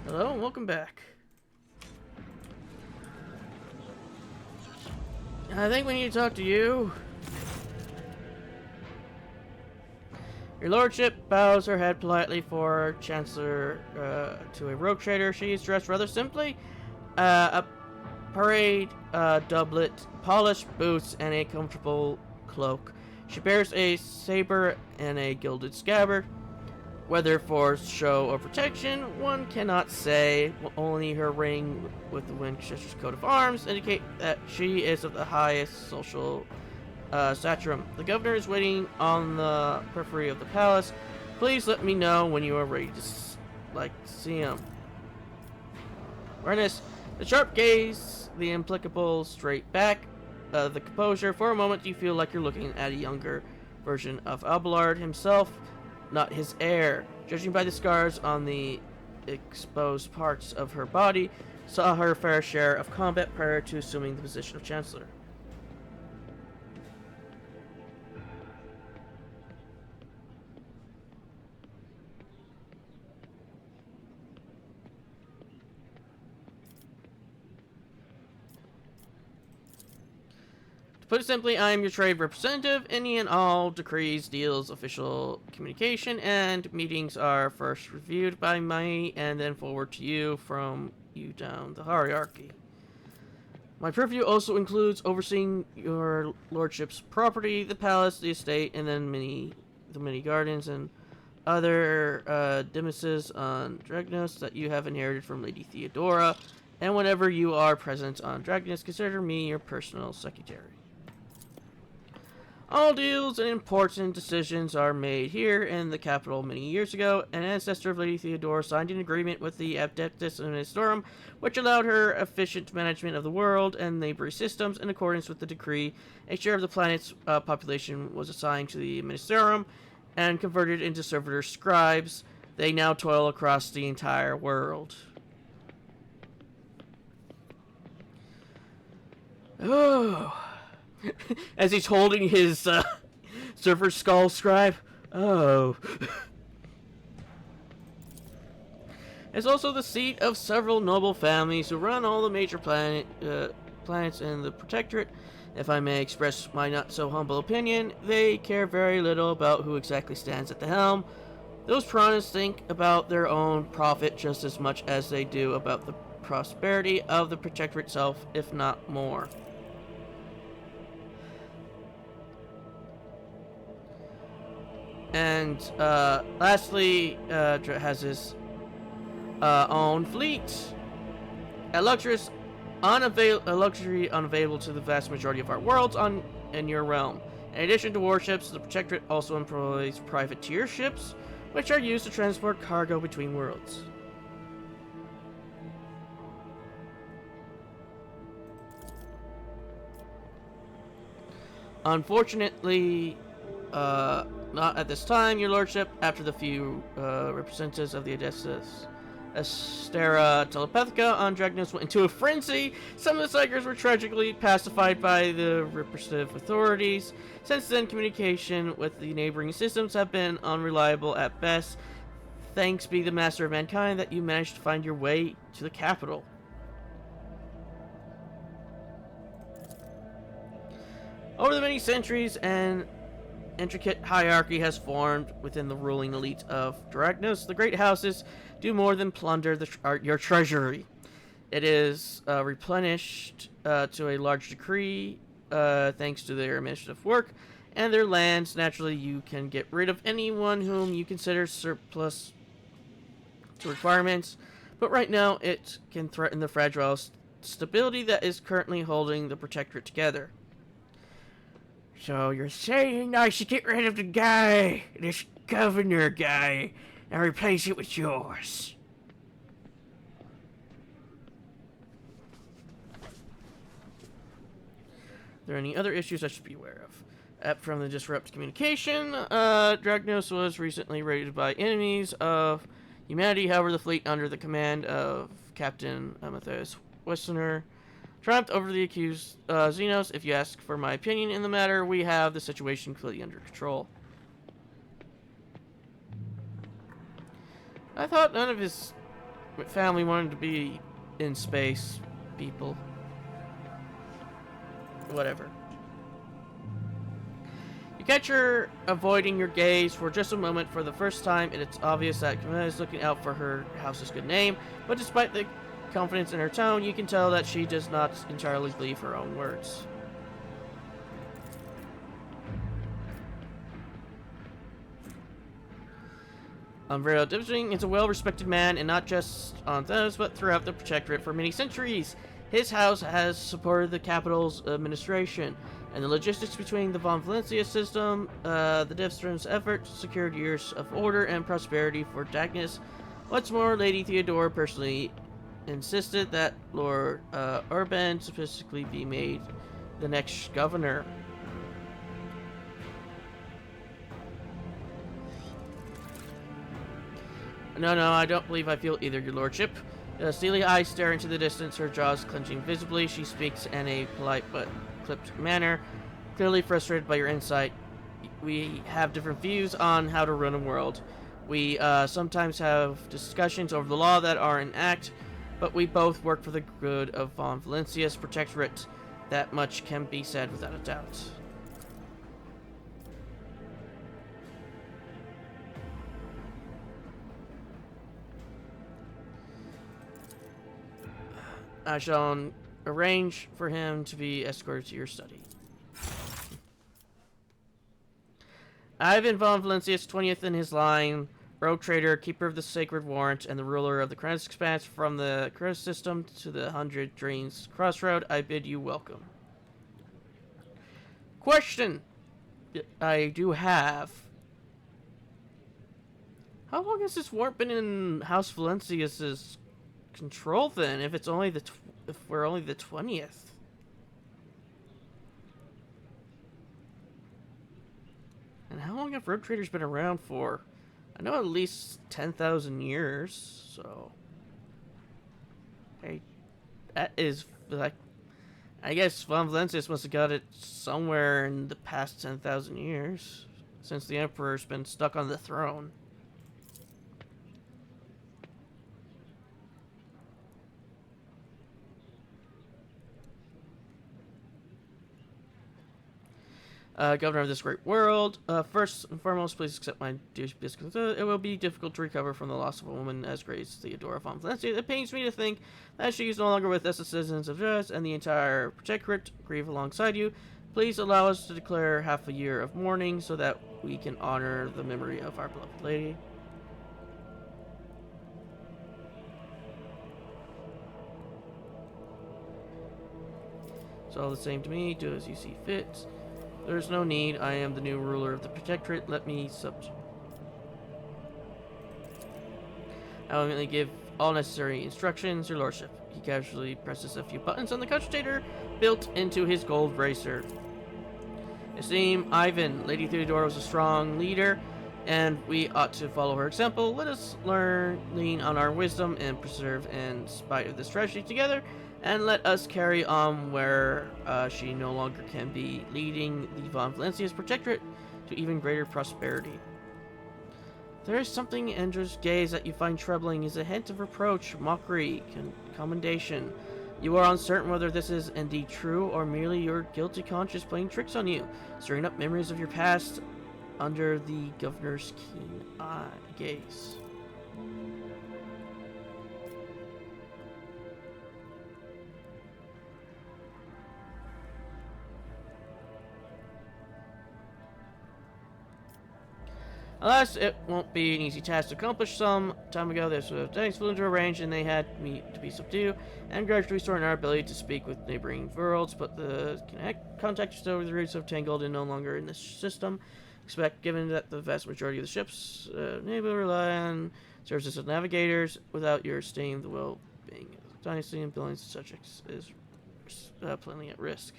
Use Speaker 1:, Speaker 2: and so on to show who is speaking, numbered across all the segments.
Speaker 1: Hello and welcome back. I think we need to talk to you. Your lordship bows her head politely for Chancellor to a rogue trader. She is dressed rather simply. A parade doublet, polished boots, and a comfortable cloak. She bears a saber and a gilded scabbard. Whether for show or protection, one cannot say. Only her ring with the Winchester's coat of arms indicate that she is of the highest social stature. The governor is waiting on the periphery of the palace. Please let me know when you are ready to see him. Awareness. The sharp gaze, the implacable straight back, the composure. For a moment, you feel like you're looking at a younger version of Abelard himself. Not his heir. Judging by the scars on the exposed parts of her body, saw her fair share of combat prior to assuming the position of Chancellor. Put it simply, I am your trade representative. Any and all decrees, deals, official communication, and meetings are first reviewed by me and then forward to you from you down the hierarchy. My purview also includes overseeing your lordship's property, the palace, the estate, and then the many gardens and other demises on Dragnos that you have inherited from Lady Theodora. And whenever you are present on Dragnos, consider me your personal secretary. All deals and important decisions are made here in the capital. Many years ago, an ancestor of Lady Theodora signed an agreement with the Adeptus Ministorum, which allowed her efficient management of the world and neighboring systems. In accordance with the decree, a share of the planet's population was assigned to the Ministorum and converted into servitor scribes. They now toil across the entire world. Oh... As he's holding his Surfer Skull Scribe. Oh. It's also the seat of several noble families who run all the major planets in the Protectorate. If I may express my not-so-humble opinion, they care very little about who exactly stands at the helm. Those piranhas think about their own profit just as much as they do about the prosperity of the Protectorate itself, if not more. And lastly, has his own fleet. A luxury unavailable to the vast majority of our worlds in your realm. In addition to warships, the Protectorate also employs privateer ships, which are used to transport cargo between worlds. Unfortunately, not at this time, your lordship. After the few representatives of the Astera Telepathica on Dragnos went into a frenzy, some of the Psychers were tragically pacified by the repressive authorities. Since then, communication with the neighboring systems have been unreliable at best. Thanks be the Master of Mankind that you managed to find your way to the capital. Over the many centuries, an intricate hierarchy has formed within the ruling elite of Dragnos. The great houses do more than plunder your treasury. It is replenished to a large degree thanks to their administrative work and their lands. Naturally, you can get rid of anyone whom you consider surplus to requirements, but right now it can threaten the fragile stability that is currently holding the Protectorate together. So you're saying I should get rid of the guy, this governor guy, and replace it with yours? Are there any other issues I should be aware of? From the disrupt communication, Dragnos was recently raided by enemies of humanity. However, the fleet under the command of Captain Matthias Westerner triumphed over the accused Xenos. If you ask for my opinion in the matter, we have the situation completely under control. I thought none of his family wanted to be in space. People. Whatever. You catch her avoiding your gaze for just a moment for the first time, and it's obvious that Camilla is looking out for her house's good name, but despite the confidence in her tone, you can tell that she does not entirely believe her own words. Umbrella Dibsing is a well-respected man, and not just on those, but throughout the Protectorate for many centuries. His house has supported the capital's administration, and the logistics between the von Valencia system, the Divstrom's efforts secured years of order and prosperity for Dagnus. What's more, Lady Theodore personally insisted that Lord Urban specifically be made the next governor. No, I don't believe I feel either, your lordship. Steely eyes stare into the distance, her jaws clenching visibly. She speaks in a polite but clipped manner, clearly frustrated by your insight. We have different views on how to run a world. We sometimes have discussions over the law that are in act, but we both work for the good of von Valencia's protectorate. That much can be said without a doubt. I shall arrange for him to be escorted to your study. Ivan von Valencius, 20th in his line, rogue trader, keeper of the sacred warrant, and the ruler of the Crown's expanse from the Cross system to the 100 Dreams Crossroad, I bid you welcome. Question I do have. How long has this warrant been in House Valencius's control then, if it's only if we're only the 20th? And how long have rogue traders been around for? I know at least 10,000 years, so that is like, I guess von Valencius must have got it somewhere in the past 10,000 years, since the Emperor's been stuck on the throne. Governor of this great world, first and foremost, please accept my dear biscuits. It will be difficult to recover from the loss of a woman as great as Theodora von Valencia. It pains me to think that she is no longer with us, the citizens of Jess and the entire Protectorate grieve alongside you. Please allow us to declare half a year of mourning so that we can honor the memory of our beloved lady. It's all the same to me. Do as you see fit. There's no need. I am the new ruler of the Protectorate. Let me I will immediately give all necessary instructions, your lordship. He casually presses a few buttons on the concentrator built into his gold bracer. Esteem Ivan, Lady Theodora was a strong leader, and we ought to follow her example. Let us lean on our wisdom and preserve in spite of this tragedy together. And let us carry on where she no longer can be, leading the von Valencia's Protectorate to even greater prosperity. There is something in Endra's gaze that you find troubling, is a hint of reproach, mockery, commendation. You are uncertain whether this is indeed true, or merely your guilty conscience playing tricks on you, stirring up memories of your past under the governor's keen gaze. Alas, it won't be an easy task to accomplish. Some time ago, this was flew into a range, and they had me to be subdued, and gradually restoring our ability to speak with neighboring worlds, but the contact over the roots of Tangled and no longer in this system. Expect, given that the vast majority of the ships neighbor rely on services as navigators, without your staying, the well-being of the dynasty and billions of subjects is plainly at risk.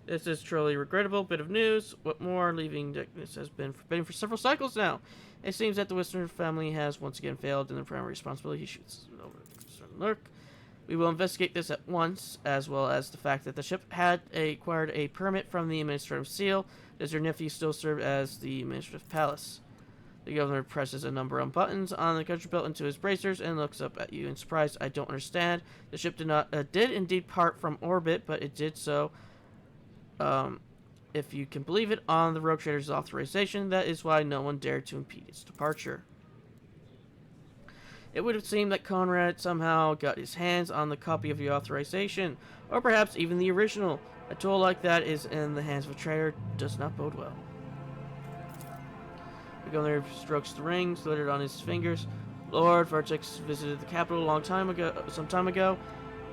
Speaker 1: This is truly regrettable bit of news. What more, leaving Dagnus has been forbidden for several cycles now. It seems that the Whistler family has once again failed in their primary responsibility. He shoots over the lurk. We will investigate this at once, as well as the fact that the ship had acquired a permit from the administrative seal. Does your nephew still serve as the administrative palace? The governor presses a number of buttons on the control belt into his bracers and looks up at you in surprise. I don't understand. The ship did indeed part from orbit, but it did so, if you can believe it, on the Rogue Trader's authorization. That is why no one dared to impede its departure. It would seem that Conrad somehow got his hands on the copy of the authorization, or perhaps even the original. A tool like that is in the hands of a traitor does not bode well. The governor strokes the rings glittered on his fingers. Lord Vertex visited the capital some time ago,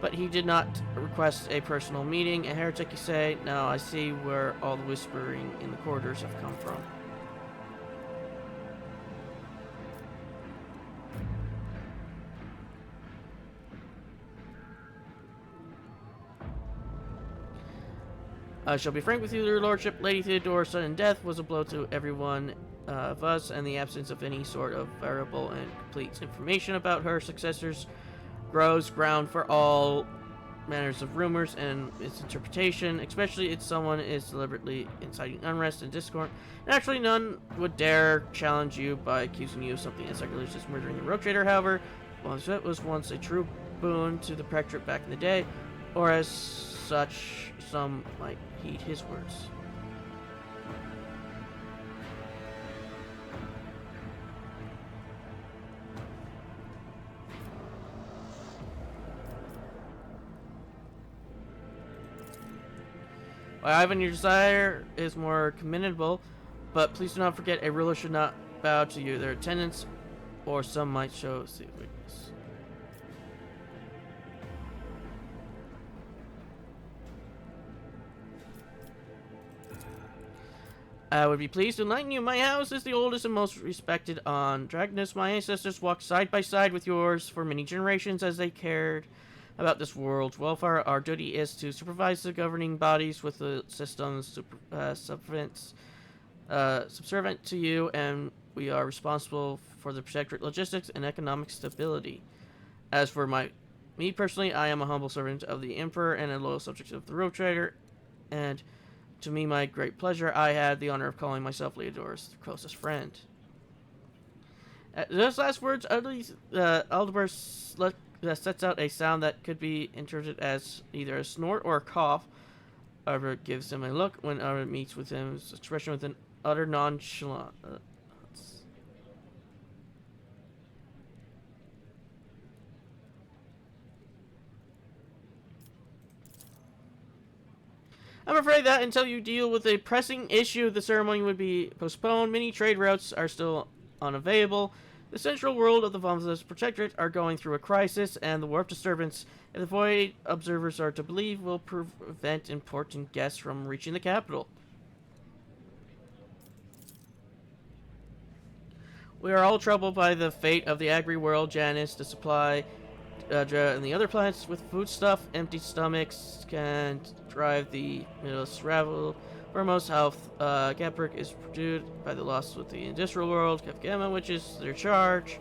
Speaker 1: but he did not request a personal meeting. A heretic, you say? Now I see where all the whispering in the corridors have come from. I shall be frank with you, your lordship. Lady Theodora's sudden death was a blow to everyone of us, and the absence of any sort of variable and complete information about her successors grows ground for all manners of rumors and its interpretation, especially if someone is deliberately inciting unrest and discord. Naturally, none would dare challenge you by accusing you of something as sacrilegious as murdering the Rogue Trader, however. That was once a true boon to the Protectorate back in the day, or as such, some might heed his words. Ivan, your desire is more commendable, but please do not forget a ruler should not bow to you, their attendants, or some might show weakness. I would be pleased to enlighten you. My house is the oldest and most respected on Dragnus. My ancestors walked side by side with yours for many generations as they cared about this world's welfare. Our duty is to supervise the governing bodies with the systems subservient to you, and we are responsible for the protectorate logistics and economic stability. As for me personally, I am a humble servant of the Emperor and a loyal subject of the Rogue Trader, and to me, my great pleasure, I had the honor of calling myself Leodor's closest friend. At those last words, Aldebert sets out a sound that could be interpreted as either a snort or a cough. Albert gives him a look when Albert meets with him, his expression with an utter nonchalance. I'm afraid that until you deal with a pressing issue, the ceremony would be postponed. Many trade routes are still unavailable. The central world of the Vomitless Protectorate are going through a crisis, and the warp disturbance, if the Void observers are to believe, will prevent important guests from reaching the capital. We are all troubled by the fate of the agri-world, Janus, the supply, and the other planets with foodstuff. Empty stomachs can drive the middlest ravel. For most health, Gabrick is produced by the loss with the industrial world, Gamma, which is their charge.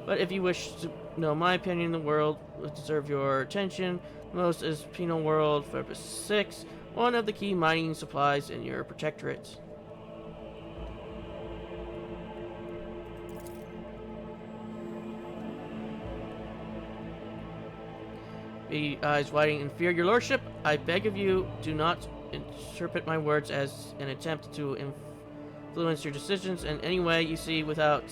Speaker 1: But if you wish to know my opinion, the world would deserve your attention. Most is Penal World, Purpose 6, one of the key mining supplies in your protectorate. The eyes widening in fear. Your lordship, I beg of you, do not interpret my words as an attempt to influence your decisions in any way. You see, without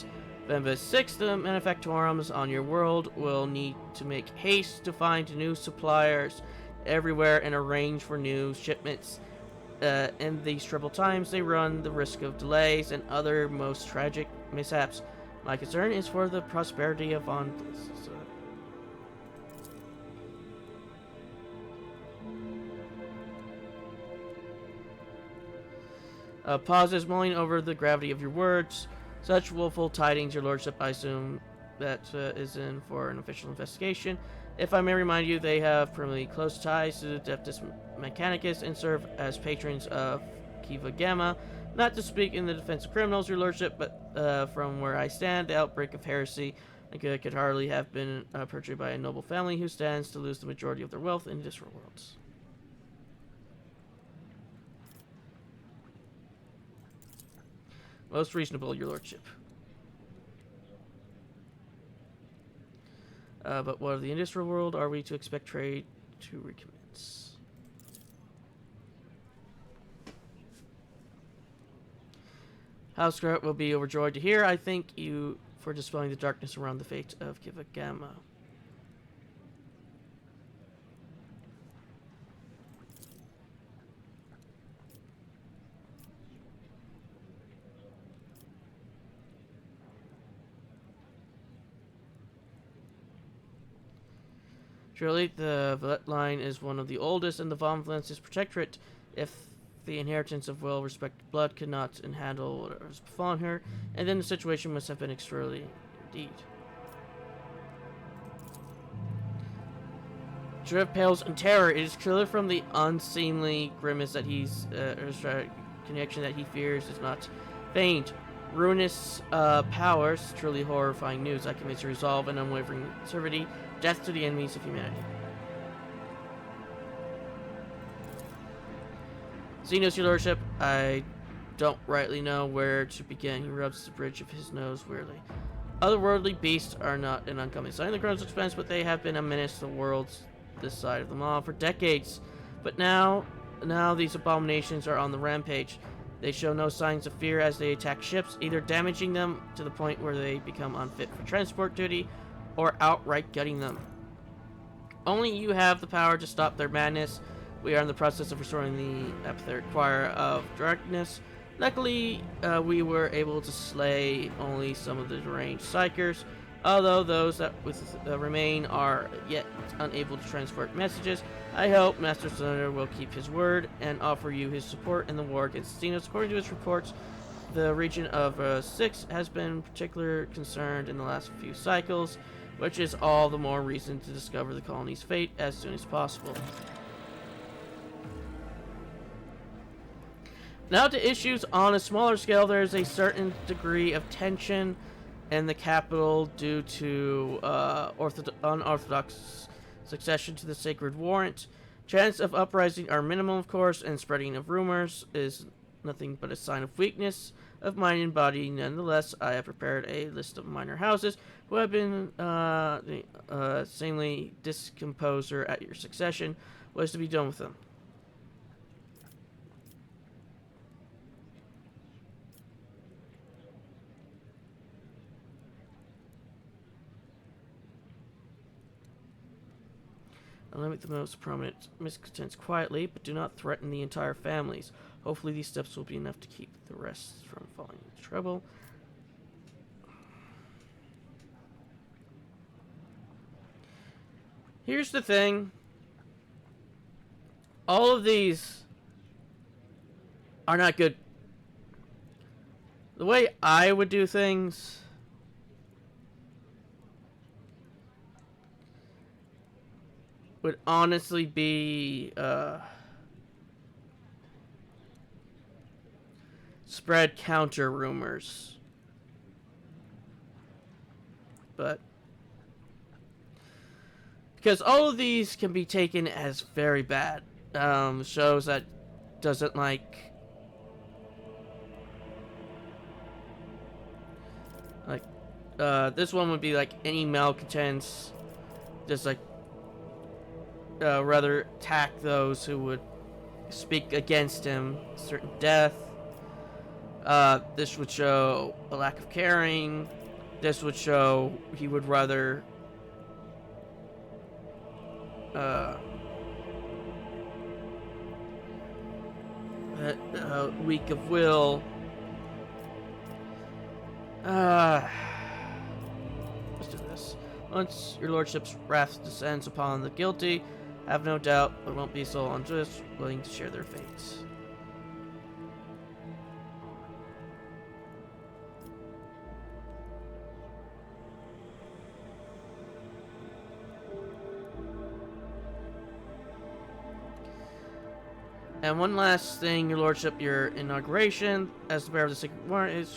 Speaker 1: Vembus 6, the manufactorums on your world will need to make haste to find new suppliers everywhere and arrange for new shipments. In these troubled times, they run the risk of delays and other most tragic mishaps. My concern is for the prosperity of Vomitless. Pauses, mulling over the gravity of your words. Such woeful tidings, your lordship, I assume that is in for an official investigation. If I may remind you, they have permanently close ties to the Deftus Mechanicus and serve as patrons of Kiva Gamma. Not to speak in the defense of criminals, your lordship, but from where I stand, the outbreak of heresy could hardly have been perpetrated by a noble family who stands to lose the majority of their wealth in disral worlds. Most reasonable, your lordship. But what of the industrial world? Are we to expect trade to recommence? House Grout will be overjoyed to hear. I thank you for dispelling the darkness around the fate of Kivagama. Surely the Villette line is one of the oldest in the Von Valence's protectorate. If the inheritance of well-respected blood could not handle what has befallen her, and then the situation must have been extraordinary indeed. Driv pales in terror. It is clear from the unseemly grimace that he's connection that he fears is not feigned. Ruinous powers, truly horrifying news. I commit to resolve and unwavering servitude, death to the enemies of humanity. Xenos, your lordship, I don't rightly know where to begin. He rubs the bridge of his nose wearily. Otherworldly beasts are not an uncommon sign of the Chronos Expanse, but they have been a menace to the worlds this side of the Maw for decades. But now these abominations are on the rampage. They show no signs of fear as they attack ships, either damaging them to the point where they become unfit for transport duty, or outright gutting them. Only you have the power to stop their madness. We are in the process of restoring the epitheric choir of darkness. Luckily, we were able to slay only some of the deranged psychers, although those that remain are yet unable to transport messages. I hope Master Cylinder will keep his word and offer you his support in the war against Xenos. According to his reports, the region of 6 has been particularly concerned in the last few cycles, which is all the more reason to discover the colony's fate as soon as possible. Now to issues on a smaller scale. There is a certain degree of tension in the capital due to unorthodox succession to the Sacred Warrant. Chance of uprising are minimal, of course, and spreading of rumors is nothing but a sign of weakness of mind and body. Nonetheless, I have prepared a list of minor houses who have been sanely discomposer at your succession. What is to be done with them? Eliminate the most prominent miscontents quietly, but do not threaten the entire families. Hopefully these steps will be enough to keep the rest from falling into trouble. Here's the thing. All of these are not good. The way I would do things would honestly be spread counter rumors. But because all of these can be taken as very bad. Shows that doesn't this one would be like any malcontents, just like rather attack those who would speak against him, certain death. This would show a lack of caring. This would show he would rather weak of will. Let's do this. Once your lordship's wrath descends upon the guilty, have no doubt there won't be a soul unjust willing to share their fates. And one last thing, your lordship, your inauguration as the bearer of the Sacred Warrant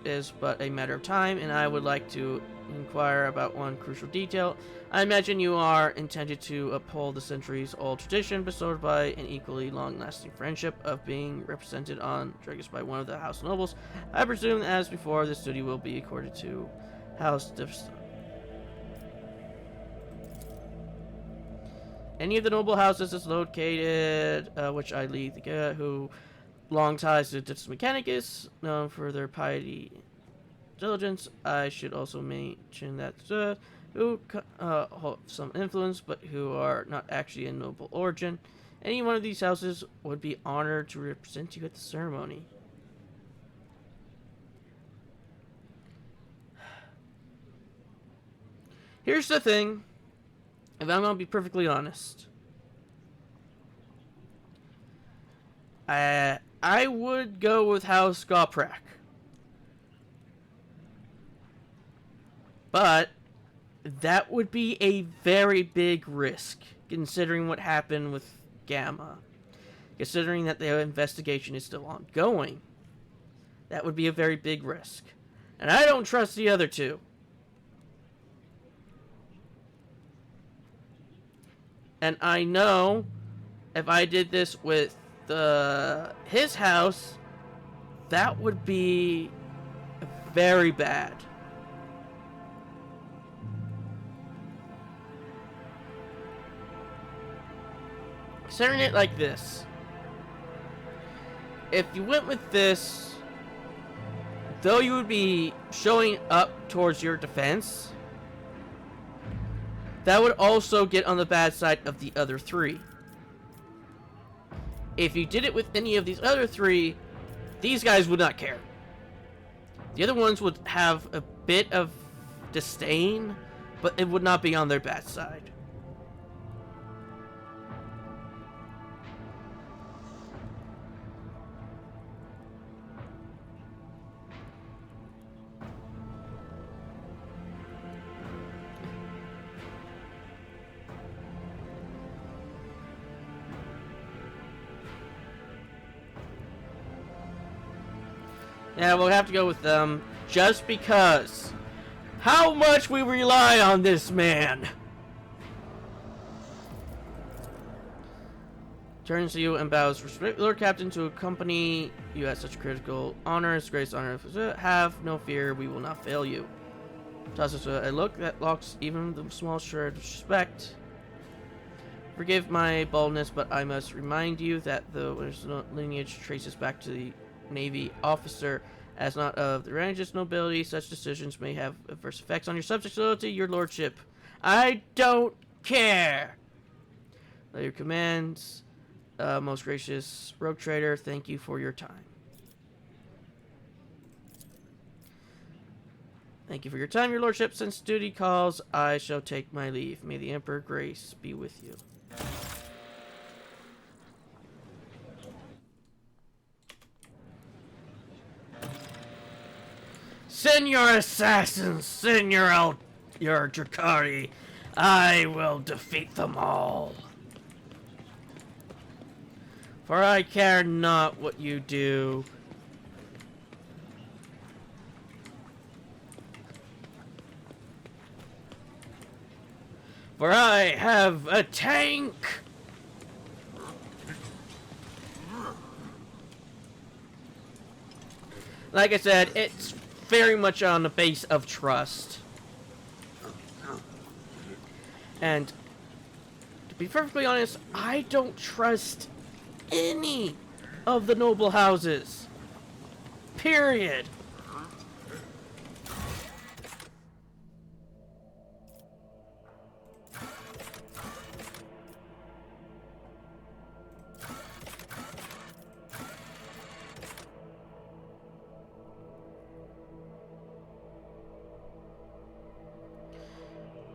Speaker 1: is but a matter of time, and I would like to inquire about one crucial detail. I imagine you are intended to uphold the centuries-old tradition bestowed by an equally long-lasting friendship of being represented on Dragus by one of the house nobles. I presume, as before, this duty will be accorded to House Divston. Any of the noble houses is located, which I lead the guy who long ties to Dips Mechanicus, known for their piety diligence. I should also mention that who hold some influence, but who are not actually a noble origin. Any one of these houses would be honored to represent you at the ceremony. Here's the thing, if I'm gonna be perfectly honest, I would go with House Goprak. But that would be a very big risk, considering what happened with Gamma. Considering that the investigation is still ongoing, that would be a very big risk. And I don't trust the other two. And I know if I did this with his house, that would be very bad. Considering it like this, if you went with this, though you would be showing up towards your defense, that would also get on the bad side of the other three. If you did it with any of these other three, these guys would not care. The other ones would have a bit of disdain, but it would not be on their bad side. Yeah, we'll have to go with them, just because. How much we rely on this man! Turns to you and bows. Respect, Lord Captain, to accompany you at such critical honors. Grace honor. Have no fear, we will not fail you. Tosses a look that locks even the small shred of respect. Forgive my boldness, but I must remind you that the lineage traces back to the Navy officer, as not of the range's nobility. Such decisions may have adverse effects on your subject's loyalty, your lordship. I don't care. Let your commands, most gracious rogue trader, thank you for your time. Thank you for your time, your lordship. Since duty calls, I shall take my leave. May the Emperor grace be with you. Send your assassins, send your Drakari. I will defeat them all. For I care not what you do. For I have a tank. Like I said, it's very much on the base of trust. And to be perfectly honest, I don't trust any of the noble houses. Period.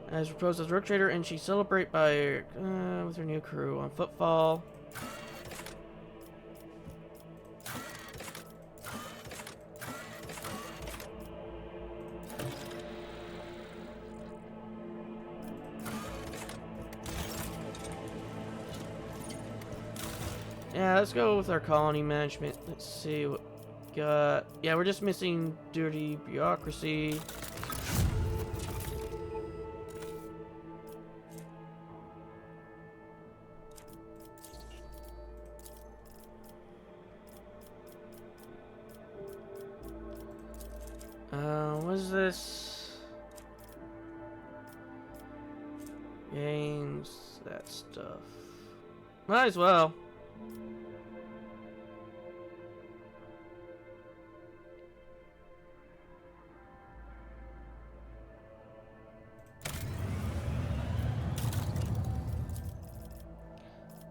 Speaker 1: As proposed as rogue trader, and she celebrate by with her new crew on footfall. Yeah, let's go with our colony management. Let's see what we got. Yeah, we're just missing dirty bureaucracy. What is this? Games, that stuff. Might as well.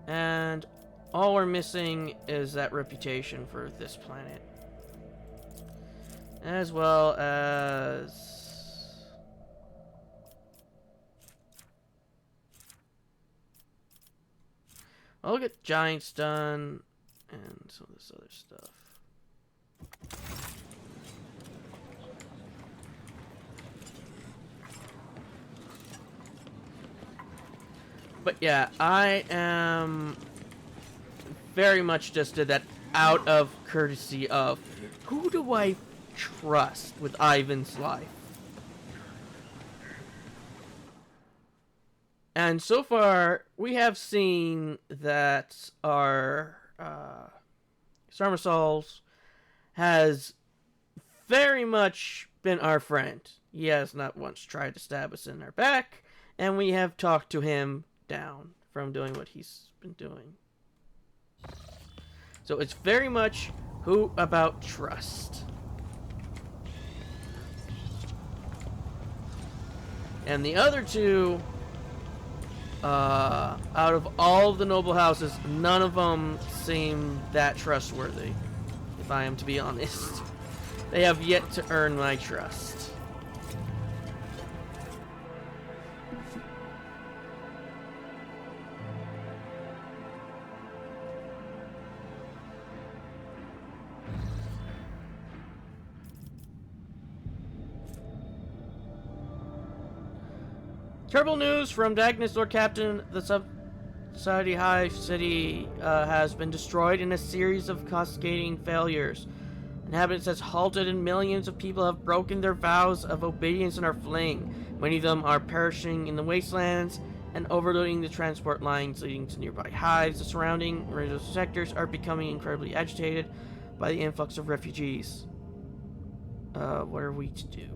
Speaker 1: And all we're missing is that reputation for this planet. As well as... I'll get giants done and some of this other stuff. But yeah, I am very much just did that out of courtesy of who do I trust with Ivan's life? And so far, we have seen that our Sarmasols has very much been our friend. He has not once tried to stab us in our back, and we have talked to him down from doing what he's been doing. So it's very much who about trust. And the other two, out of all the noble houses, none of them seem that trustworthy, if I am to be honest. They have yet to earn my trust. Terrible news from Dagnus, Lord Captain. The Sub-Society Hive City has been destroyed in a series of cascading failures. Inhabitants has halted and millions of people have broken their vows of obedience and are fleeing. Many of them are perishing in the wastelands and overloading the transport lines leading to nearby hives. The surrounding residential sectors are becoming incredibly agitated by the influx of refugees. What are we to do?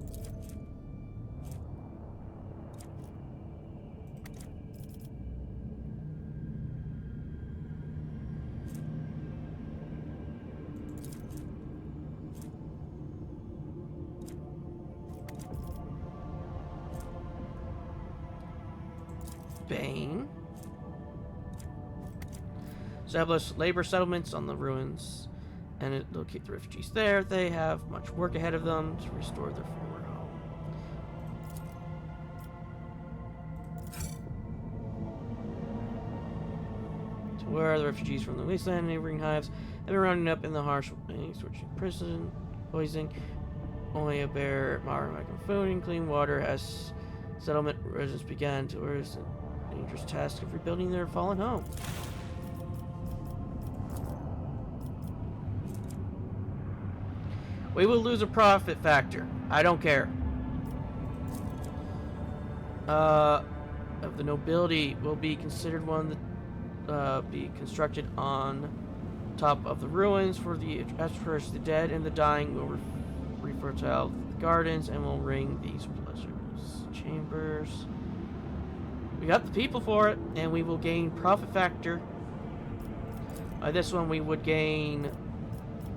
Speaker 1: Bane. Establish labor settlements on the ruins and locate the refugees there. They have much work ahead of them to restore their former home. To where the refugees from the wasteland and neighboring hives have been rounding up in the harsh prison, poisoning. Only a bare moderate amount of food and clean water as settlement residents began to urge the dangerous task of rebuilding their fallen home. We will lose a profit factor. I don't care. Of the nobility will be considered one that be constructed on top of the ruins for the first the dead and the dying will refertile the gardens and will ring these pleasures chambers. We got the people for it, and we will gain profit factor. By this one, we would gain.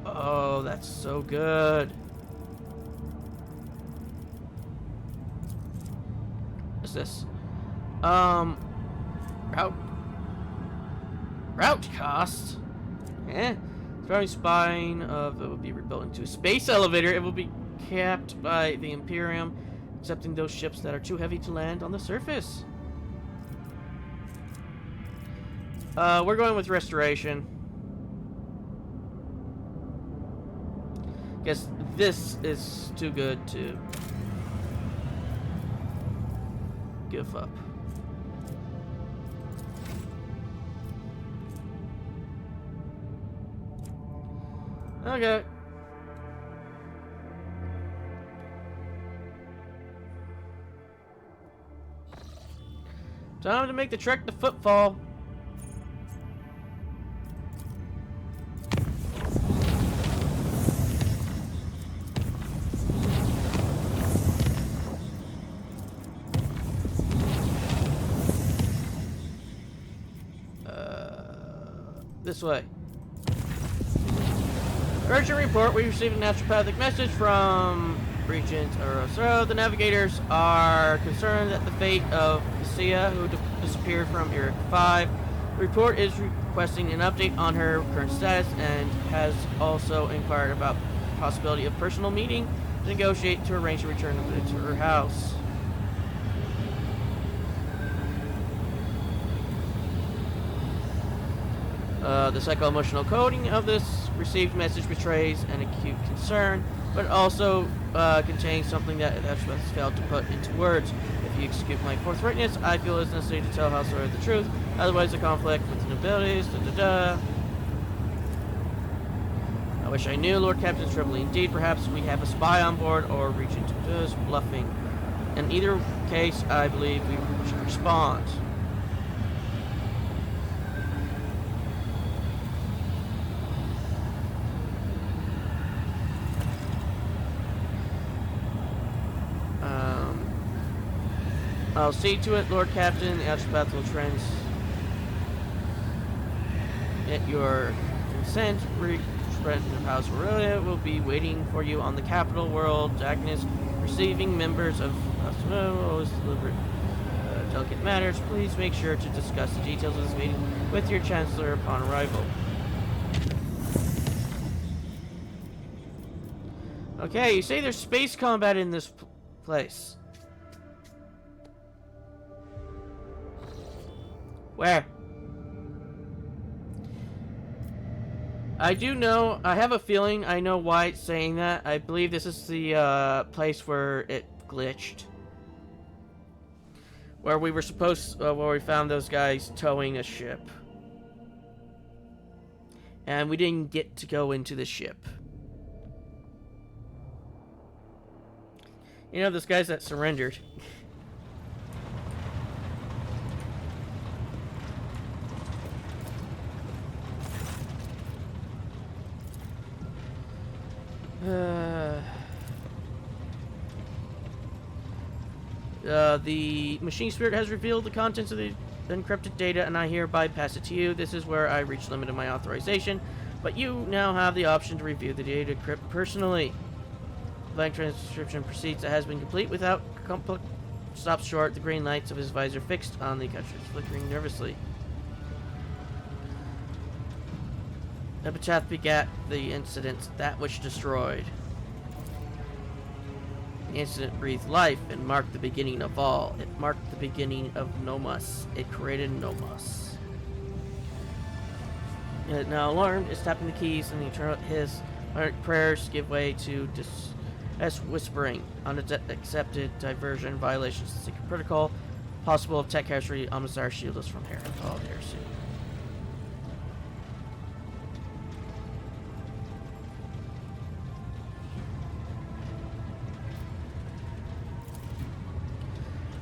Speaker 1: Oh, that's so good. What's this? Route cost. Throwing spine of it will be rebuilt into a space elevator. It will be capped by the Imperium, accepting those ships that are too heavy to land on the surface. We're going with restoration. Guess this is too good to give up. Okay. Time to make the trek to Footfall. This way. Urgent report. We received an astropathic message from Regent Urosuro. The navigators are concerned that the fate of Cassia, who disappeared from Eric 5. The report is requesting an update on her current status and has also inquired about the possibility of personal meeting to negotiate to arrange a return to her house. The psycho-emotional coding of this received message betrays an acute concern, but also contains something that Ashworth has failed to put into words. If you excuse my forthrightness, I feel it's necessary to tell House Lord the truth. Otherwise, the conflict with the nobilities. I wish I knew, Lord Captain Tribbley. Indeed, perhaps we have a spy on board, or Regent is bluffing. In either case, I believe we should respond. I'll see to it, Lord Captain. The astropath will transmit your consent. Regent of House Aurelia will be waiting for you on the capital world. Agnes, receiving members of House deliberate delicate matters. Please make sure to discuss the details of this meeting with your Chancellor upon arrival. Okay, you say there's space combat in this place. Where? I do know, I have a feeling I know why it's saying that. I believe this is the place where it glitched. Where we were supposed, where we found those guys towing a ship. And we didn't get to go into the ship. You know, those guys that surrendered. The machine spirit has revealed the contents of the encrypted data, and I hereby pass it to you. This is where I reach the limit of my authorization, but you now have the option to review the data crypt personally. Blank transcription proceeds. It has been complete without stops short. The green lights of his visor fixed on the cartridge, flickering nervously. Epitaph begat the incident, that which destroyed. The incident breathed life and marked the beginning of all. It marked the beginning of Nomos. It created Nomos. It now alarmed, is tapping the keys, and his prayers give way to whispering. Unaccepted diversion, violations of secret protocol, possible of tech heresy, Omnissiah shield us from heresy.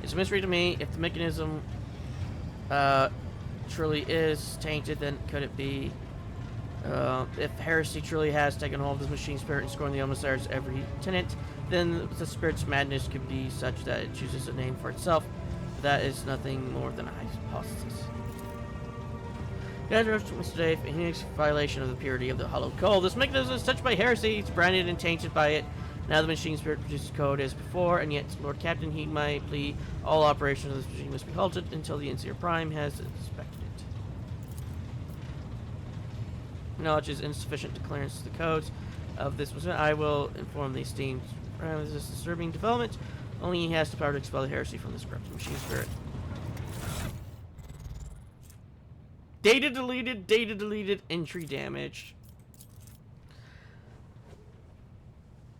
Speaker 1: It's a mystery to me. If the mechanism truly is tainted, then could it be? If heresy truly has taken hold of this machine spirit and scorned the Omnissiah's every tenant, then the spirit's madness could be such that it chooses a name for itself. But that is nothing more than a hypothesis. Today, in violation of the purity of the hallowed code. This mechanism is touched by heresy. It's branded and tainted by it. Now the machine spirit produces code as before, and yet, Lord Captain, heed my plea. All operations of this machine must be halted until the NCR Prime has inspected it. Knowledge is insufficient to clearance the codes of this machine. I will inform the esteemed Prime of this disturbing development. Only he has the power to expel the heresy from this corrupt machine spirit. Data deleted, entry damaged.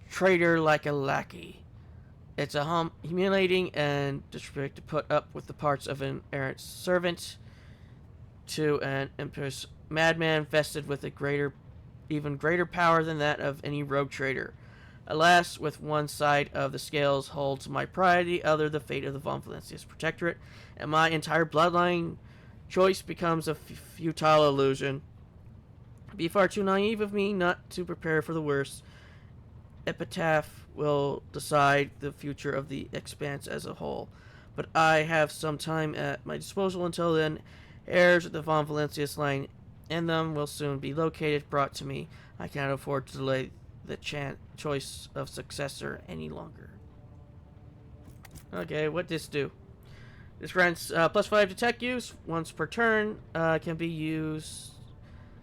Speaker 1: Traitor like a lackey. It's a humiliating and disrespect to put up with the parts of an errant servant to an impious madman vested with even greater power than that of any rogue traitor. Alas, with one side of the scales holds my pride, the other the fate of the Von Valencia's protectorate, and my entire bloodline choice becomes a futile illusion. It'd be far too naive of me not to prepare for the worst. Epitaph will decide the future of the Expanse as a whole, but I have some time at my disposal until then. Heirs of the Von Valencia's line in them will soon be located, brought to me. I cannot afford to delay the choice of successor any longer. Okay, what this do? This grants +5 to tech use once per turn. Can be used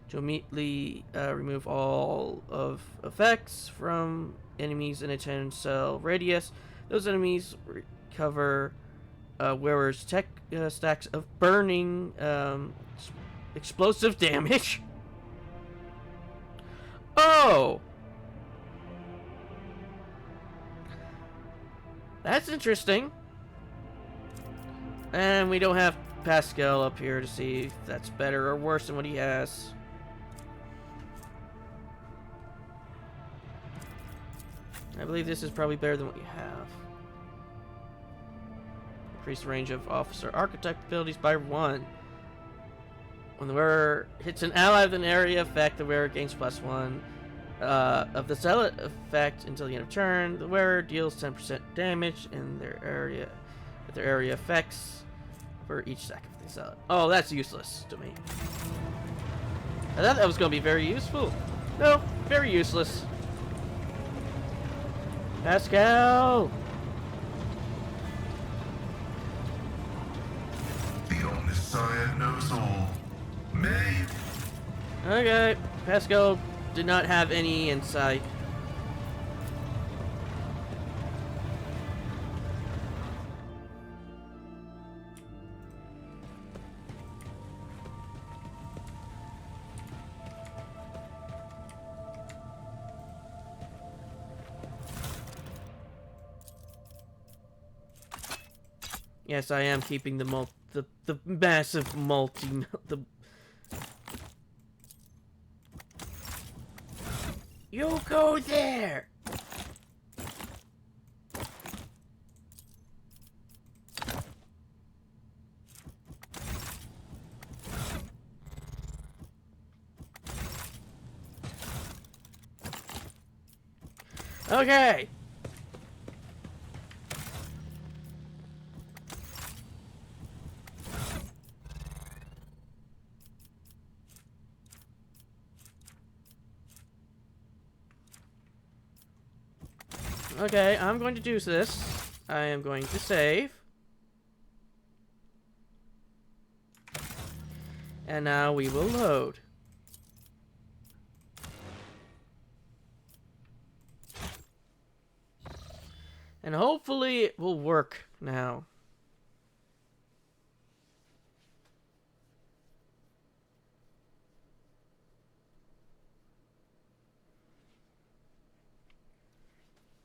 Speaker 1: to immediately remove all of effects from enemies in a 10 cell radius. Those enemies recover wearer's tech stacks of burning explosive damage. Oh! That's interesting. And we don't have Pascal up here to see if that's better or worse than what he has. I believe this is probably better than what you have. Increase the range of officer architect abilities by 1. When the wearer hits an ally with an area effect, the wearer gains +1 of the zealot effect until the end of turn. The wearer deals 10% damage in their area with their area effects for each stack of the zealot. Oh, that's useless to me. I thought that was going to be very useful. No, very useless. Pascal!
Speaker 2: The Omniscient knows all. May.
Speaker 1: Okay, Pascal did not have any insight. Yes, I am keeping the massive You go there. Okay. Okay, I'm going to do this. I am going to save. And now we will load. And hopefully it will work now.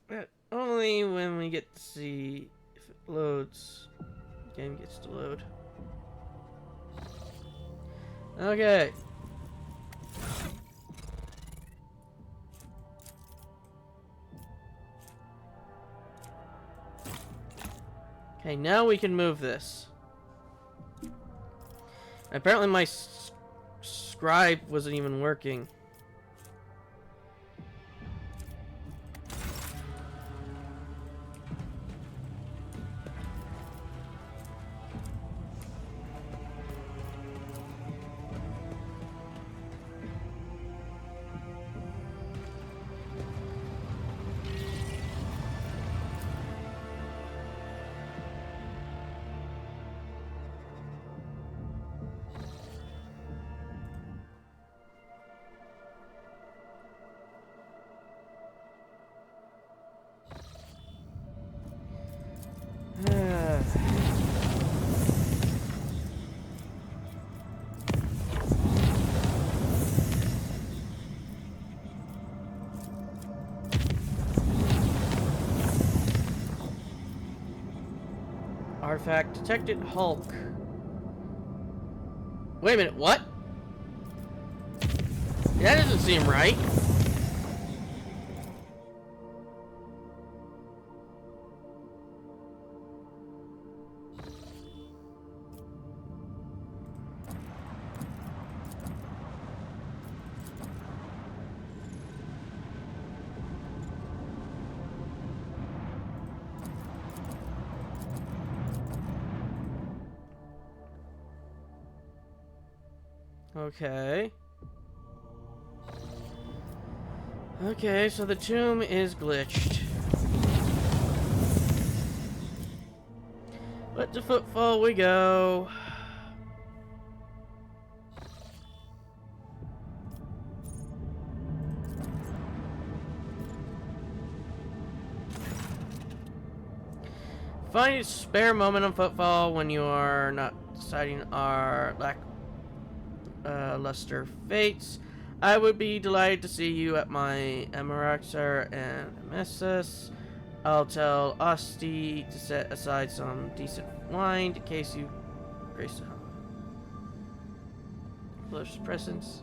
Speaker 1: But only when we get to see if it loads. The game gets to load. Okay. Okay, now we can move this. Apparently my scribe wasn't even working. Artifact detected. Hulk. Wait a minute, what? That doesn't seem right. Okay. Okay, so the tomb is glitched. But to footfall we go. Find a spare moment on footfall when you are not deciding our luster fates. I would be delighted to see you at my Emiraxar and Emesis. I'll tell Osti to set aside some decent wine in case you grace the Bull's presence.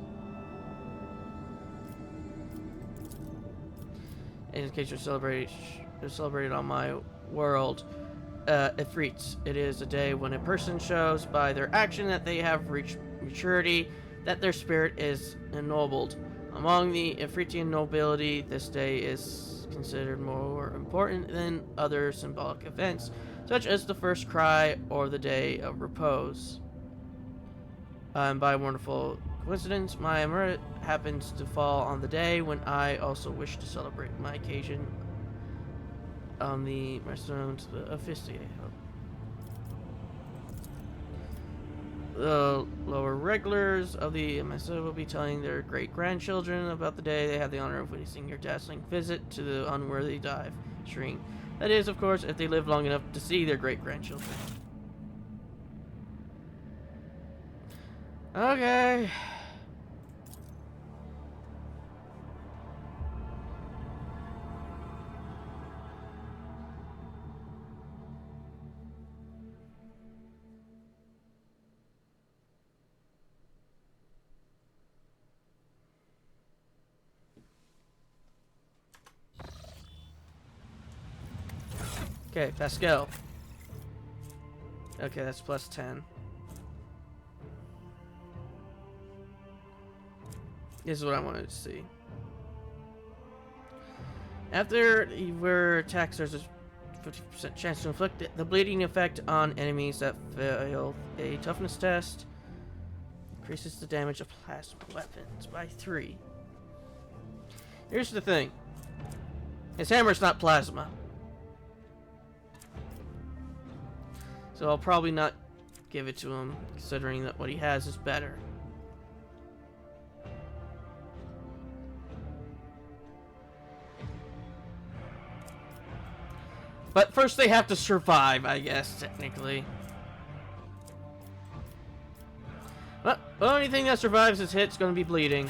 Speaker 1: In case you're celebrated on my world. Ifrits. It is a day when a person shows by their action that they have reached maturity, that their spirit is ennobled. Among the Ifritian nobility, this day is considered more important than other symbolic events, such as the first cry or the day of repose. By a wonderful coincidence, my Emirate happens to fall on the day when I also wish to celebrate my occasion on the milestone of Fisti. The lower regulars of the MSO will be telling their great-grandchildren about the day they had the honor of witnessing your dazzling visit to the unworthy dive stream. That is, of course, if they live long enough to see their great-grandchildren. Okay. Okay, Pascal. Okay, that's plus 10. This is what I wanted to see. After you were attacked, there's a 50% chance to inflict the bleeding effect on enemies that fail a toughness test. Increases the damage of plasma weapons by 3. Here's the thing. His hammer's not plasma. So I'll probably not give it to him, considering that what he has is better. But first they have to survive, I guess, technically. Well, the only thing that survives this hit's gonna be bleeding.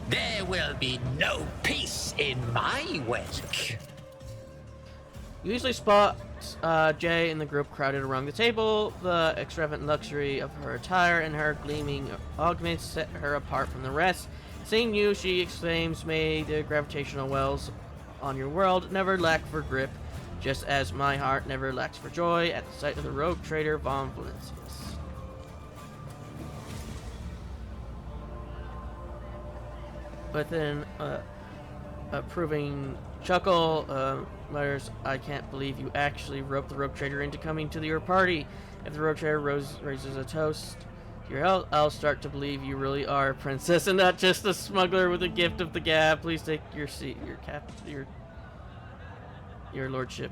Speaker 3: There will be no peace in my wake.
Speaker 1: You usually spot Jay and the group crowded around the table. The extravagant luxury of her attire and her gleaming augments set her apart from the rest. Seeing you, she exclaims, "May the gravitational wells on your world never lack for grip, just as my heart never lacks for joy at the sight of the rogue trader Von Valencius." With an approving chuckle, mutters, "I can't believe you actually roped the rogue trader into coming to your party. If the rogue trader raises a toast to your health, I'll start to believe you really are a princess and not just a smuggler with a gift of the gab. Please take your seat, your lordship."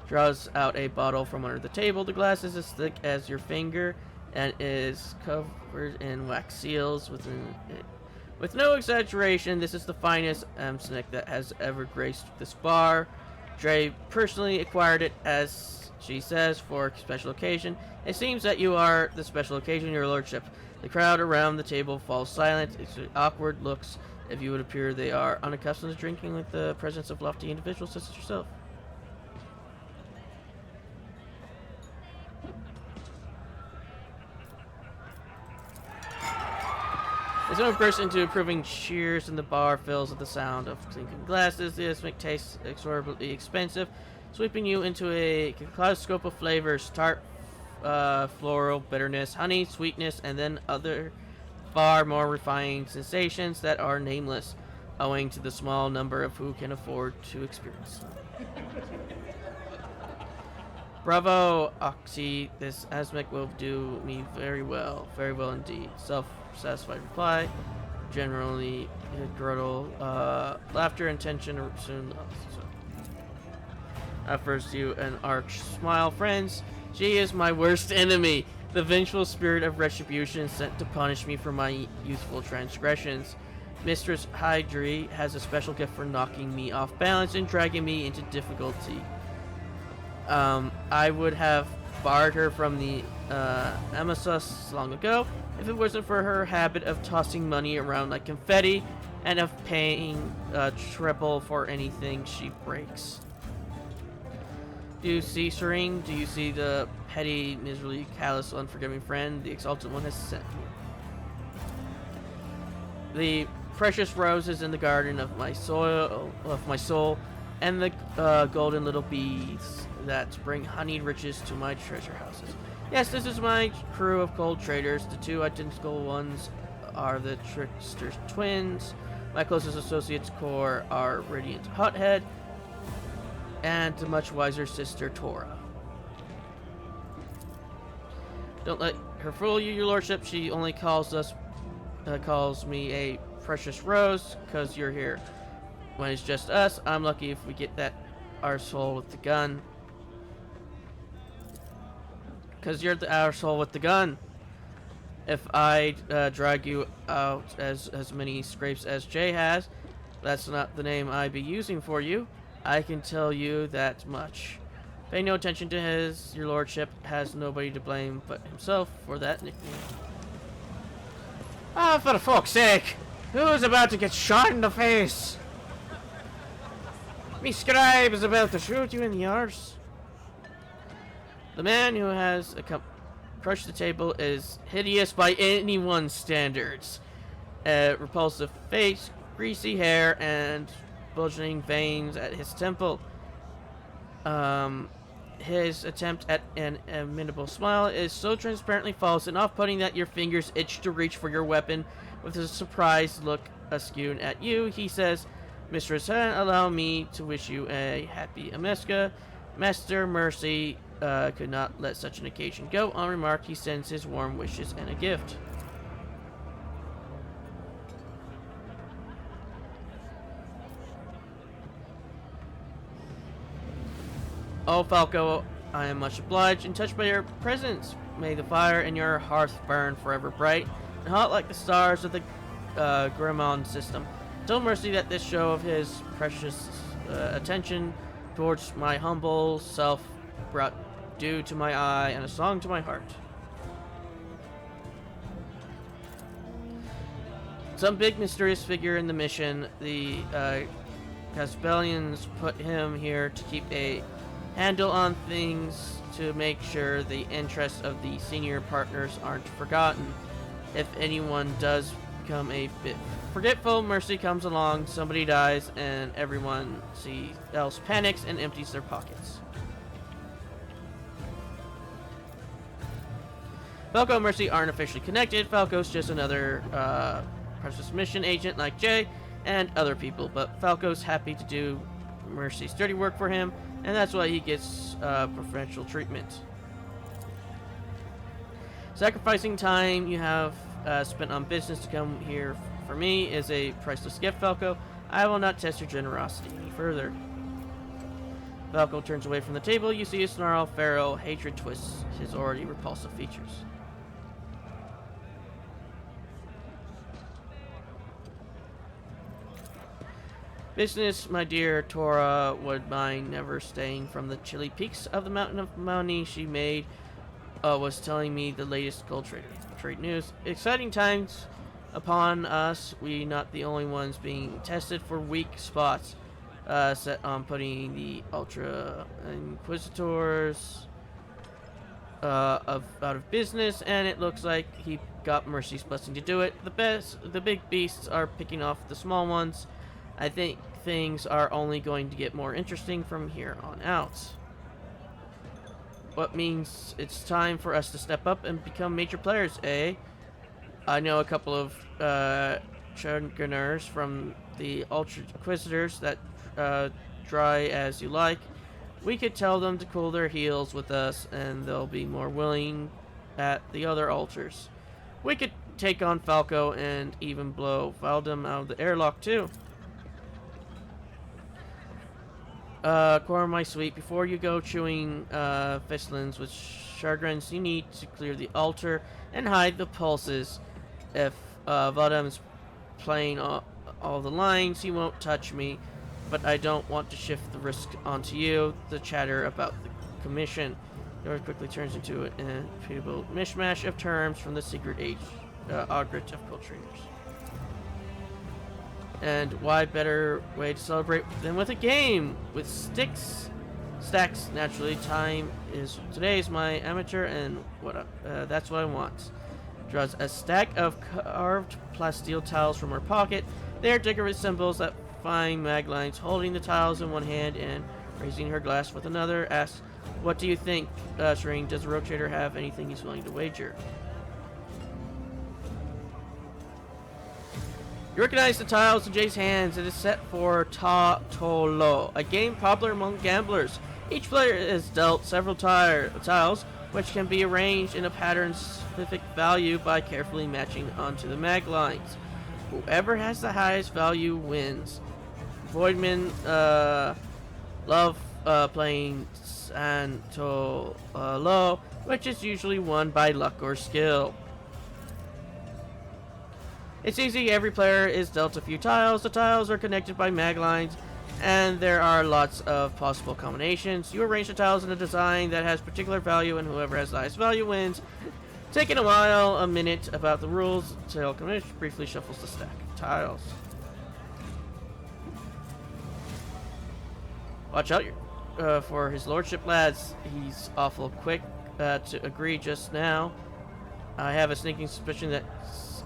Speaker 1: Draws out a bottle from under the table. The glass is as thick as your finger and is covered in wax seals. With no exaggeration, this is the finest Amsnick that has ever graced this bar. Dre personally acquired it, as she says, for a special occasion. It seems that you are the special occasion, your lordship. The crowd around the table falls silent. It's awkward looks, if you would appear they are unaccustomed to drinking with the presence of lofty individuals such as yourself. As someone bursts into approving cheers and the bar fills with the sound of clinking glasses, the drink tastes exorbitantly expensive, sweeping you into a kaleidoscope of flavors: tart, floral, bitterness, honey, sweetness, and then other far more refined sensations that are nameless, owing to the small number of who can afford to experience them. Bravo, Oxy. This asthmatic will do me very well indeed. Self-satisfied reply. Generally, girdle, laughter and tension are soon lost. Offers you an arch smile, friends. She is my worst enemy, the vengeful spirit of retribution sent to punish me for my youthful transgressions. Mistress Hydri has a special gift for knocking me off balance and dragging me into difficulty. I would have barred her from the Amasus long ago if it wasn't for her habit of tossing money around like confetti and of paying triple for anything she breaks. Do you see, Serene? Do you see the petty, miserably callous, unforgiving friend the Exalted One has sent me? The precious roses in the garden of my soul, and the golden little bees that bring honeyed riches to my treasure houses. Yes, this is my crew of cold traders. The two identical ones are the trickster's twins. My closest associates core are Radiant Hothead and the much wiser sister Tora. Don't let her fool you, your lordship. She only calls me a precious rose because you're here. When it's just us, I'm lucky if we get that arsehole with the gun. Because you're the arsehole with the gun. If I drag you out as many scrapes as Jay has, that's not the name I'd be using for you. I can tell you that much. Pay no attention to his. Your lordship has nobody to blame but himself for that nickname. Ah, for the fuck's sake! Who's about to get shot in the face? Me scribe is about to shoot you in the arse. The man who has approached the table is hideous by anyone's standards. Repulsive face, greasy hair, and bulging veins at his temple. His attempt at an amenable smile is so transparently false and off-putting that your fingers itch to reach for your weapon. With a surprised look askew at you, he says, Mistress Han, allow me to wish you a happy Ameska. Master Mercy could not let such an occasion go unremarked. He sends his warm wishes and a gift. Oh, Falco, I am much obliged and touched by your presence. May the fire in your hearth burn forever bright and hot like the stars of the Grimmon system. Tell Mercy that this show of his precious attention towards my humble self brought dew to my eye and a song to my heart. Some big mysterious figure in the mission. The Caspellians put him here to keep a handle on things, to make sure the interests of the senior partners aren't forgotten. If anyone does become a bit forgetful, Mercy comes along, somebody dies, and everyone else panics and empties their pockets. Falco and Mercy aren't officially connected. Falco's just another precious mission agent like Jay and other people, but Falco's happy to do Mercy's dirty work for him, and that's why he gets preferential treatment. Sacrificing time you have spent on business to come here for me is a priceless gift, Falco. I will not test your generosity any further. Falco turns away from the table. You see a snarl, feral hatred twists his already repulsive features. Business, my dear Tora, would mind never staying from the chilly peaks of the mountain of money she made. Was telling me the latest gold trade news. Exciting times upon us. We not the only ones being tested for weak spots. Set on putting the Ultra Inquisitors out of business, and it looks like he got Mercy's blessing to do it. The big beasts are picking off the small ones. I think things are only going to get more interesting from here on out. what means it's time for us to step up and become major players, eh? I know a couple of Chunguners from the Ultra Inquisitors that dry as you like. We could tell them to cool their heels with us, and they'll be more willing at the other altars. We could take on Falco and even blow Valdem out of the airlock too. Core my sweet, before you go chewing Fistlins with Chagrins, you need to clear the altar and hide the pulses. If Valdem's playing all the lines, he won't touch me, but I don't want to shift the risk onto you. The chatter about the commission quickly turns into an irrefutable mishmash of terms from the secret age augment of cultures. And why better way to celebrate than with a game with stacks? Naturally, today is my amateur, and that's what I want. Draws a stack of carved plasteel tiles from her pocket. They are decorative symbols that fine maglines. Holding the tiles in one hand and raising her glass with another, asks, "What do you think, Serene? Does the rotator have anything he's willing to wager?" You recognize the tiles in Jay's hands. It is set for Ta To Lo, a game popular among gamblers. Each player is dealt several tiles, which can be arranged in a pattern-specific value by carefully matching onto the mag lines. Whoever has the highest value wins. Voidmen love playing Santo Lo, which is usually won by luck or skill. It's easy, every player is dealt a few tiles. The tiles are connected by mag lines, and there are lots of possible combinations. You arrange the tiles in a design that has particular value, and whoever has the highest value wins. Taking a minute about the rules, Tale Commission briefly shuffles the stack of tiles. Watch out for his lordship, lads. He's awful quick to agree just now. I have a sneaking suspicion that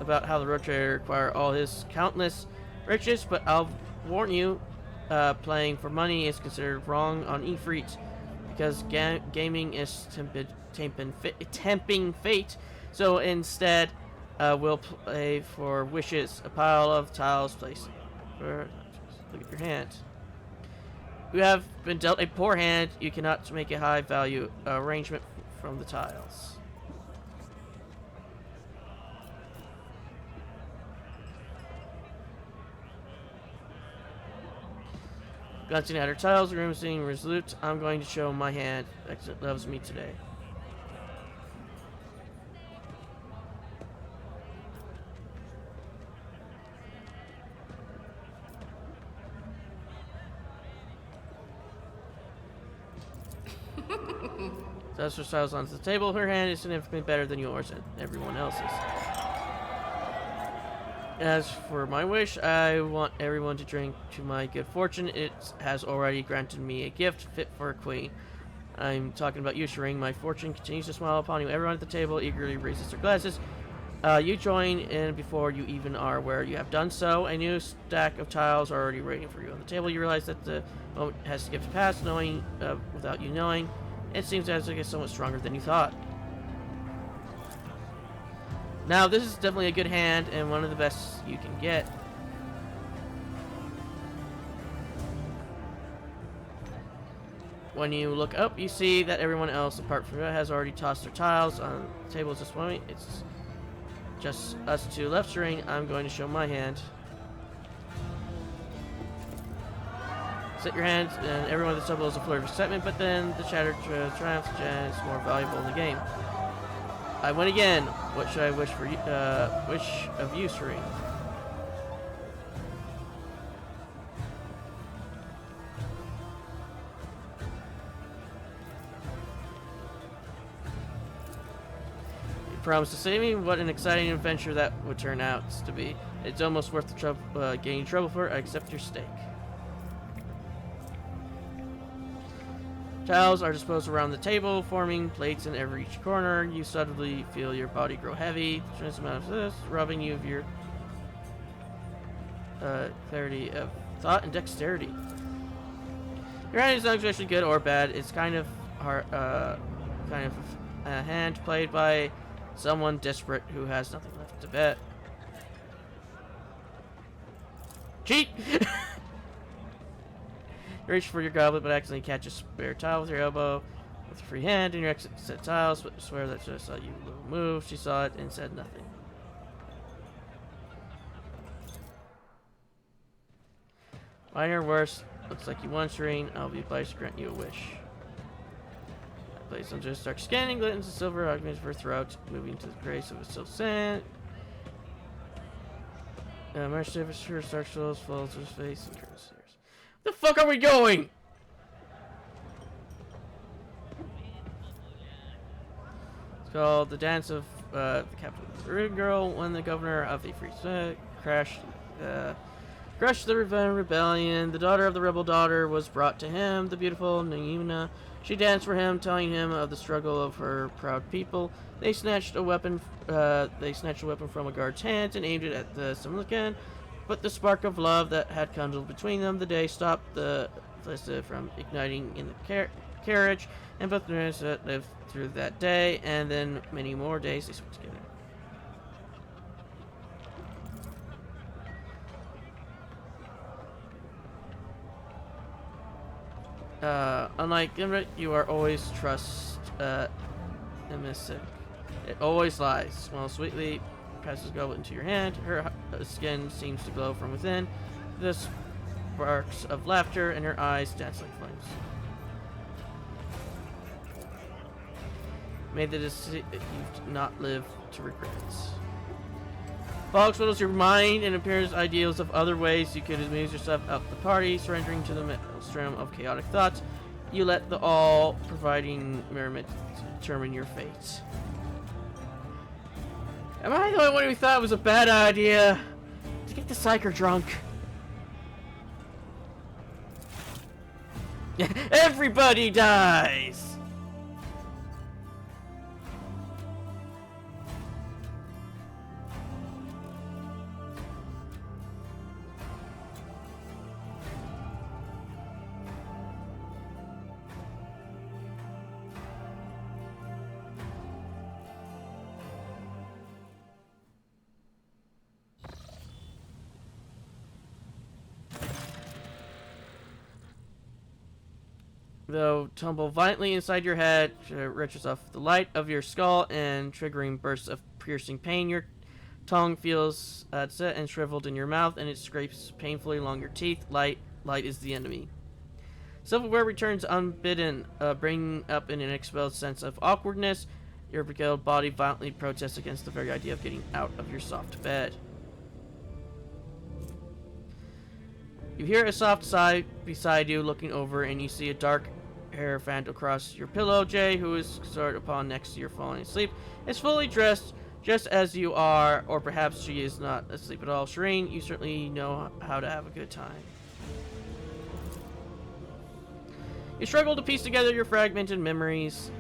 Speaker 1: about how the rotator acquire all his countless riches, but I'll warn you, playing for money is considered wrong on Ifrit, because gaming is tempting fate. So instead, we'll play for wishes, a pile of tiles placed. Look at your hand. You have been dealt a poor hand. You cannot make a high value arrangement from the tiles. Glancing at her tiles, grimacing resolute, I'm going to show my hand. Exit loves me today. Thus her tiles onto the table. Her hand is significantly better than yours and everyone else's. As for my wish, I want everyone to drink to my good fortune. It has already granted me a gift fit for a queen. I'm talking about you, Shireen. My fortune continues to smile upon you. Everyone at the table eagerly raises their glasses. You join in before you even are aware you have done so. A new stack of tiles are already waiting for you on the table. You realize that the moment has skipped past, without you knowing. It seems as if it's somewhat stronger than you thought. Now, this is definitely a good hand, and one of the best you can get. When you look up, you see that everyone else, apart from you, has already tossed their tiles on the table at this point. It's just us two left. Serene, I'm going to show my hand. Set your hand, and everyone at the table is a flirt of excitement, but then the chatter triumphs, and it's more valuable in the game. I win again. What should I wish for you? Wish of you, Serene? You promised to save me. What an exciting adventure that would turn out to be. It's almost worth the trouble, getting trouble for it. I accept your stake. Tiles are disposed around the table, forming plates in every each corner. You suddenly feel your body grow heavy. Tremendous amount of this, robbing you of your clarity of thought and dexterity. Your hand is not especially good or bad. It's kind of hard, kind of a hand played by someone desperate who has nothing left to bet. Cheat! You reach for your goblet, but accidentally catch a spare tile with your elbow with your free hand, and your exit set tiles. But swear that she saw you move. She saw it and said nothing. Minor worse. Looks like you won, Shireen. I'll be obliged to grant you a wish. Place on just dark scanning, glintens of silver augments for her throat, moving to the grace of a silk sand. March surface, her dark souls falls to his face and turns stairs. The fuck are we going? It's called the Dance of the Capital of the Rude Girl, when the governor of the Free State crushed the rebellion. The daughter of the rebel daughter was brought to him, the beautiful Naimna. She danced for him, telling him of the struggle of her proud people. They snatched a weapon. From a guard's hands and aimed it at the Simlican, but the spark of love that had kindled between them the day stopped the Felissa from igniting in the carriage, and both parents lived through that day, and then many more days they spent together. Unlike Gimlet, you are always emissive. It always lies. Smells sweetly, passes goblet into your hand. Her skin seems to glow from within. The sparks of laughter, and her eyes dance like flames. May the deceit that you've not lived to regret. Fog swirls your mind and appears ideals of other ways you could amuse yourself out the party, surrendering to the maelstrom of chaotic thoughts. You let the all-providing merriment determine your fate. Am I the only one who thought it was a bad idea to get the psyker drunk? Everybody dies! Though tumble violently inside your head, wrenches off the light of your skull and triggering bursts of piercing pain. Your tongue feels set and shriveled in your mouth, and it scrapes painfully along your teeth. Light is the enemy. Self-aware returns unbidden, bringing up an unexpelled sense of awkwardness. Your beguiled body violently protests against the very idea of getting out of your soft bed. You hear a soft sigh beside you, looking over, and you see a dark hierophant across your pillow. Jay, who is sort upon next to you falling asleep, is fully dressed, just as you are, or perhaps she is not asleep at all. Shireen, you certainly know how to have a good time. You struggle to piece together your fragmented memories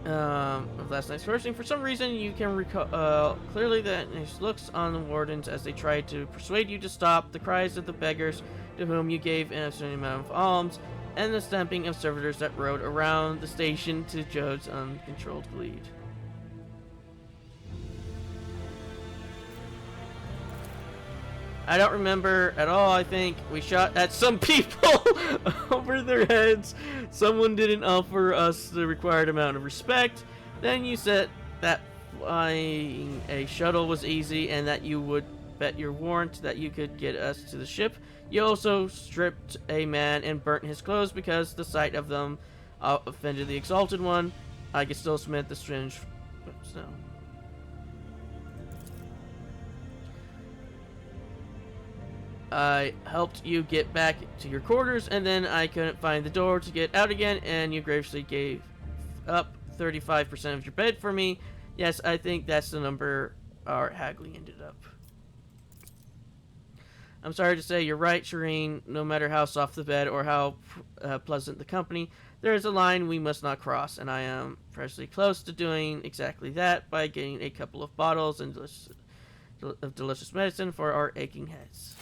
Speaker 1: of last night's first thing. For some reason, you can recall clearly the looks on the wardens as they tried to persuade you to stop, the cries of the beggars to whom you gave an absurd amount of alms, and the stamping of servitors that rode around the station to Jode's uncontrolled bleed. I don't remember at all. I think we shot at some people over their heads. Someone didn't offer us the required amount of respect. Then you said that flying a shuttle was easy and that you would bet your warrant that you could get us to the ship. You also stripped a man and burnt his clothes because the sight of them offended the Exalted One. I could still submit the strange snow. I helped you get back to your quarters, and then I couldn't find the door to get out again, and you graciously gave up 35% of your bed for me. Yes, I think that's the number our haggling ended up. I'm sorry to say you're right, Shireen. No matter how soft the bed or how pleasant the company, there is a line we must not cross, and I am precisely close to doing exactly that by getting a couple of bottles of delicious medicine for our aching heads.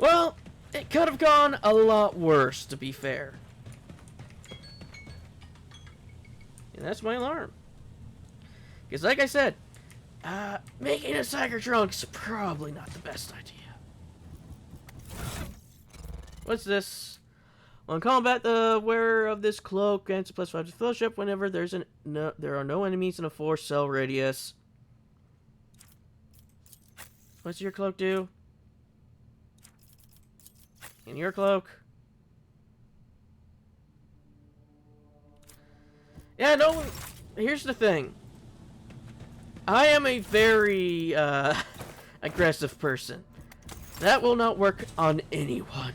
Speaker 1: Well, it could have gone a lot worse, to be fair. And that's my alarm. Because like I said, making a Cybertrunk's probably not the best idea. What's this? On combat, the wearer of this cloak grants a +5 to fellowship whenever there are no enemies in a 4-cell radius. What's your cloak do? And your cloak? Yeah, no. Here's the thing. I am a very aggressive person. That will not work on anyone.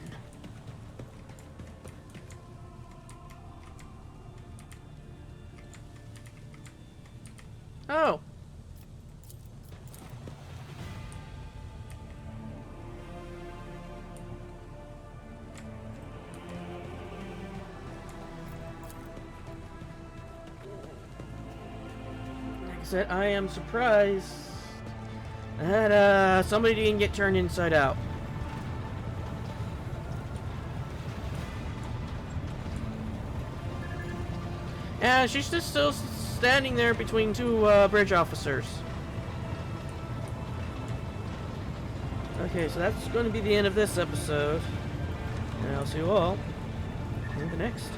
Speaker 1: Oh. Like I said, I am surprised that somebody didn't get turned inside out. Yeah, she's just still standing there between two bridge officers. Okay, so that's going to be the end of this episode. And I'll see you all in the next.